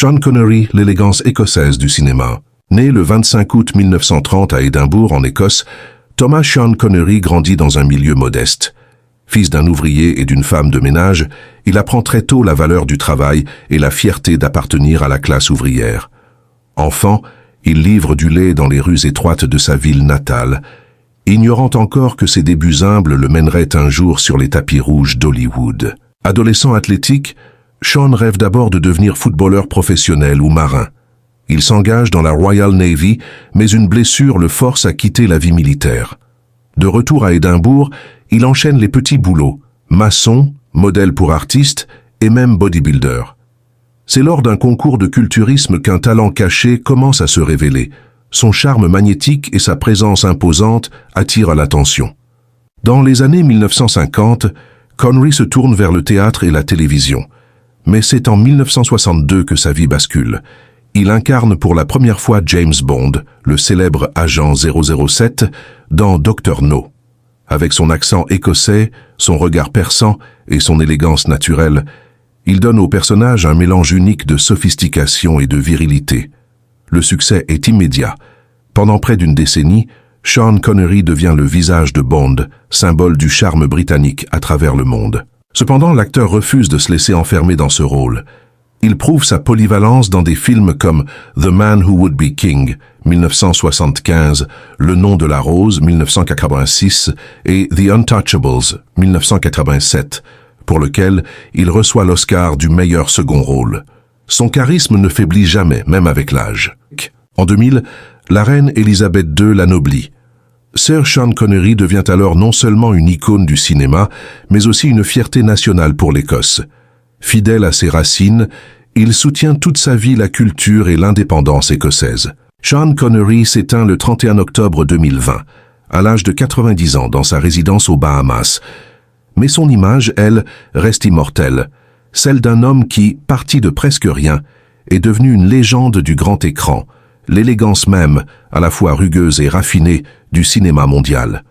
Sean Connery, l'élégance écossaise du cinéma. Né le 25 août 1930 à Édimbourg, en Écosse, Thomas Sean Connery grandit dans un milieu modeste. Fils d'un ouvrier et d'une femme de ménage, il apprend très tôt la valeur du travail et la fierté d'appartenir à la classe ouvrière. Enfant, il livre du lait dans les rues étroites de sa ville natale, ignorant encore que ses débuts humbles le mèneraient un jour sur les tapis rouges d'Hollywood. Adolescent athlétique, Sean rêve d'abord de devenir footballeur professionnel ou marin. Il s'engage dans la Royal Navy, mais une blessure le force à quitter la vie militaire. De retour à Édimbourg, il enchaîne les petits boulots, maçon, modèle pour artiste et même bodybuilder. C'est lors d'un concours de culturisme qu'un talent caché commence à se révéler. Son charme magnétique et sa présence imposante attirent l'attention. Dans les années 1950, Connery se tourne vers le théâtre et la télévision. Mais c'est en 1962 que sa vie bascule. Il incarne pour la première fois James Bond, le célèbre agent 007, dans Dr. No. Avec son accent écossais, son regard perçant et son élégance naturelle, il donne au personnage un mélange unique de sophistication et de virilité. Le succès est immédiat. Pendant près d'une décennie, Sean Connery devient le visage de Bond, symbole du charme britannique à travers le monde. Cependant, l'acteur refuse de se laisser enfermer dans ce rôle. Il prouve sa polyvalence dans des films comme The Man Who Would Be King, 1975, Le Nom de la Rose, 1986 et The Untouchables, 1987, pour lequel il reçoit l'Oscar du meilleur second rôle. Son charisme ne faiblit jamais, même avec l'âge. En 2000, la reine Elisabeth II l'anoblit. Sir Sean Connery devient alors non seulement une icône du cinéma, mais aussi une fierté nationale pour l'Écosse. Fidèle à ses racines, il soutient toute sa vie la culture et l'indépendance écossaise. Sean Connery s'éteint le 31 octobre 2020, à l'âge de 90 ans, dans sa résidence aux Bahamas. Mais son image, elle, reste immortelle, celle d'un homme qui, parti de presque rien, est devenu une légende du grand écran, l'élégance même, à la fois rugueuse et raffinée, du cinéma mondial.